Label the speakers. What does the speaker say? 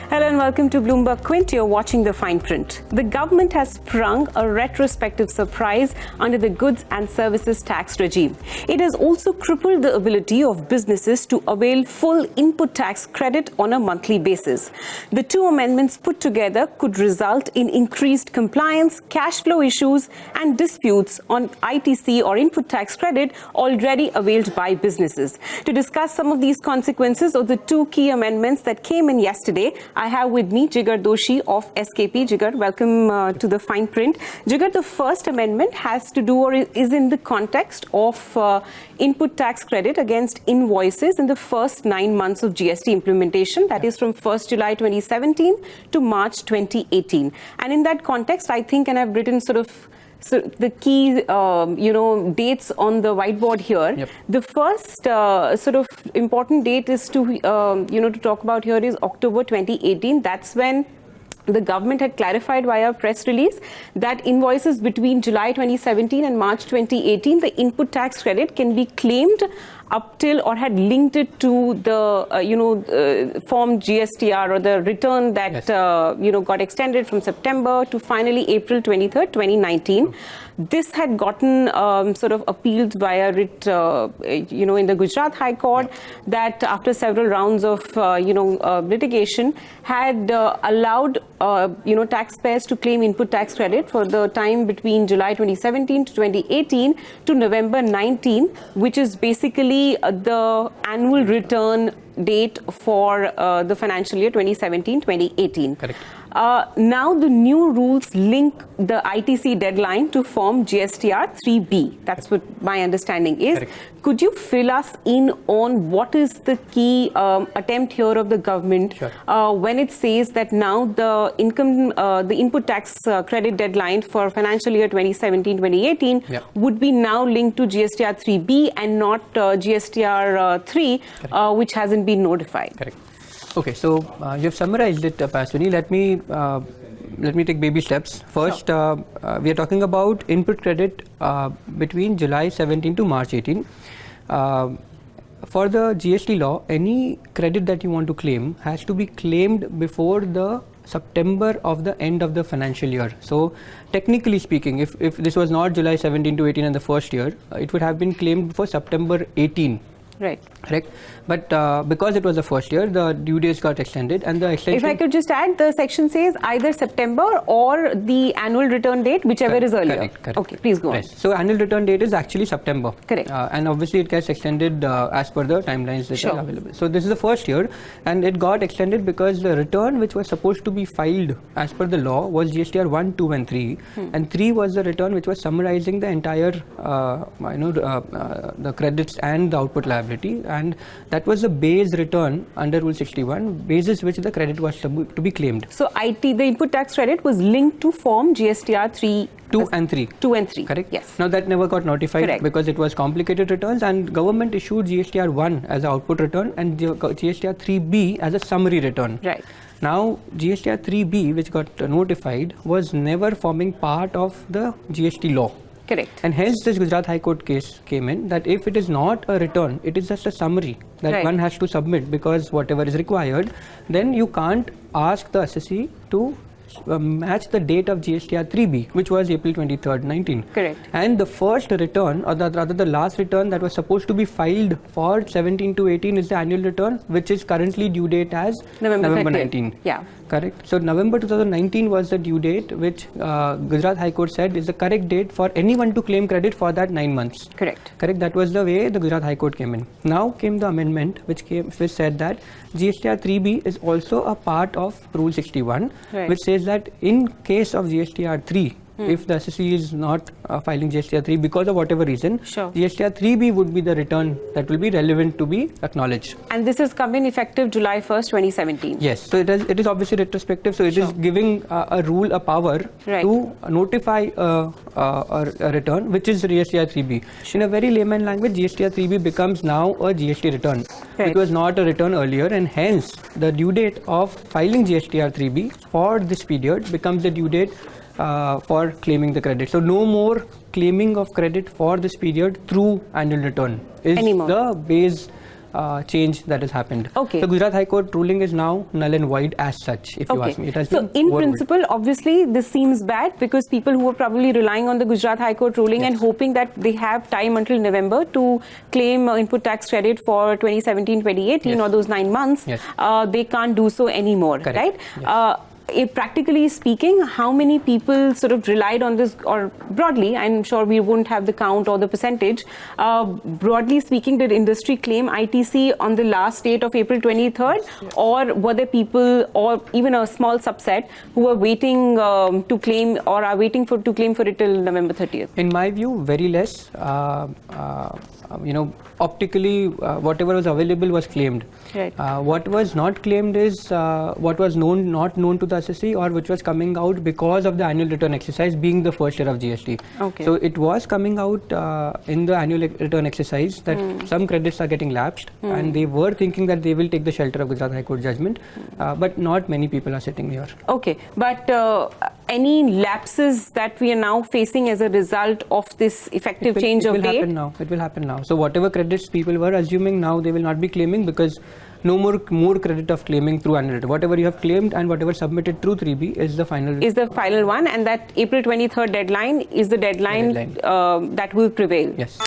Speaker 1: Hello and welcome to BloombergQuint. You're watching the fine print. The government has sprung a retrospective surprise under the goods and services tax regime. It has also crippled the ability of businesses to avail full input tax credit on a monthly basis. The two amendments put together could result in increased compliance, cash flow issues, and disputes on ITC or input tax credit already availed by businesses. To discuss some of these consequences of the two key amendments that came in yesterday, I have with me Jigar Doshi of SKP. Jigar, welcome to the fine print. Jigar, the first amendment has to do or is in the context of input tax credit against invoices in the first 9 months of GST implementation, that is from 1st July 2017 to March 2018. And in that context, I think, and I've written sort of the key, dates on the whiteboard here.
Speaker 2: Yep.
Speaker 1: The first sort of important date is to talk about here is October 2018. That's when the government had clarified via press release that invoices between July 2017 and March 2018, the input tax credit can be claimed up till or had linked it to the, form GSTR or the return that,
Speaker 2: yes.
Speaker 1: Got extended from September to finally April 23rd, 2019. This had gotten sort of appealed via writ, in the Gujarat High Court, that after several rounds of, litigation had allowed, taxpayers to claim input tax credit for the time between July 2017 to 2018 to November 19, which is basically the annual return date for the financial year 2017-2018.
Speaker 2: Correct.
Speaker 1: Now the new rules link the ITC deadline to form GSTR 3B. That's what my understanding is.
Speaker 2: Correct.
Speaker 1: Could you fill us in on what is the key attempt here of the government?
Speaker 2: Sure.
Speaker 1: When it says that now the input tax credit deadline for financial year 2017-2018
Speaker 2: Yep.
Speaker 1: would be now linked to GSTR 3B and not GSTR 3, which hasn't been notified.
Speaker 2: Correct. Okay, so you've summarized it, Paswini. Let me take baby steps. First,
Speaker 1: Sure.
Speaker 2: We are talking about input credit between July 17 to March 18. For the GST law, any credit that you want to claim has to be claimed before the September of the end of the financial year. So technically speaking, if this was not July 17 to 18 in the first year, it would have been claimed before September 18.
Speaker 1: Right.
Speaker 2: Correct. But because it was the first year, the due dates got extended, and the extension.
Speaker 1: If I could just add, the section says either September or the annual return date, whichever is earlier.
Speaker 2: Correct.
Speaker 1: Okay, please go on.
Speaker 2: Right. So annual return date is actually September.
Speaker 1: Correct.
Speaker 2: And obviously it gets extended as per the timelines that
Speaker 1: Sure.
Speaker 2: are available. So this is the first year, and it got extended because the return which was supposed to be filed as per the law was GSTR 1, 2, and 3, and 3 was the return which was summarizing the entire, the credits and the output liability, and that was the base return under Rule 61, basis which the credit was to be claimed.
Speaker 1: So the input tax credit was linked to form GSTR 3.
Speaker 2: 2 and 3.
Speaker 1: 2 and 3.
Speaker 2: Correct?
Speaker 1: Yes.
Speaker 2: Now that never got notified.
Speaker 1: Correct.
Speaker 2: Because it was complicated returns, and government issued GSTR 1 as an output return and GSTR 3B as a summary return.
Speaker 1: Right.
Speaker 2: Now GSTR 3B, which got notified, was never forming part of the GST law.
Speaker 1: Correct.
Speaker 2: And hence this Gujarat High Court case came in that if it is not a return, it is just a summary that
Speaker 1: Right.
Speaker 2: one has to submit, because whatever is required, then you can't ask the assessee to match the date of GSTR 3B, which was April 23rd, 19.
Speaker 1: Correct.
Speaker 2: And the first return, or rather the last return that was supposed to be filed for 17 to 18 is the annual return, which is currently due date as November 19.
Speaker 1: Yeah.
Speaker 2: Correct. So November 2019 was the due date, which Gujarat High Court said is the correct date for anyone to claim credit for that 9 months.
Speaker 1: Correct.
Speaker 2: Correct. That was the way the Gujarat High Court came in. Now came the amendment, which said that GSTR 3B is also a part of Rule 61,
Speaker 1: Right.
Speaker 2: which says that in case of GSTR 3, if the assessee is not filing GSTR 3 because of whatever reason,
Speaker 1: Sure.
Speaker 2: GSTR 3B would be the return that will be relevant to be acknowledged.
Speaker 1: And this has come in effective July 1st, 2017.
Speaker 2: Yes, so it is obviously retrospective, so it is giving a rule a power
Speaker 1: Right.
Speaker 2: to notify a return, which is GSTR 3B. In a very layman language, GSTR 3B becomes now a GST return.
Speaker 1: Right.
Speaker 2: It was not a return earlier, and hence the due date of filing GSTR 3B for this period becomes the due date for claiming the credit. So no more claiming of credit for this period through annual return is
Speaker 1: Anymore.
Speaker 2: the base change that has happened.
Speaker 1: Okay.
Speaker 2: The Gujarat High Court ruling is now null and void as such, if you ask me. It has
Speaker 1: so
Speaker 2: been
Speaker 1: in
Speaker 2: overruled.
Speaker 1: principle, obviously, this seems bad because people who are probably relying on the Gujarat High Court ruling and hoping that they have time until November to claim input tax credit for 2017, 2018 or those 9 months, they can't do so anymore,
Speaker 2: Correct.
Speaker 1: right? Practically speaking, how many people sort of relied on this, or broadly, I'm sure we won't have the count or the percentage, broadly speaking, did industry claim ITC on the last date of April 23rd, or were there people, or even a small subset, who were waiting to claim or are waiting to claim for it till November 30th?
Speaker 2: In my view, very less. Optically, whatever was available was claimed.
Speaker 1: Right.
Speaker 2: What was not claimed is what was not known to the assessee, or which was coming out because of the annual return exercise being the first year of GST.
Speaker 1: Okay.
Speaker 2: So it was coming out in the annual return exercise that some credits are getting lapsed, and they were thinking that they will take the shelter of Gujarat High Court judgment, but not many people are sitting here.
Speaker 1: Okay, but any lapses that we are now facing as a result of this effective change of date?
Speaker 2: It will happen now. So whatever credits people were assuming, now they will not be claiming, because no more credit of claiming through annual return. Whatever you have claimed and whatever submitted through 3B is the final.
Speaker 1: Is the final one, and that April 23rd deadline is the deadline. That will prevail.
Speaker 2: Yes.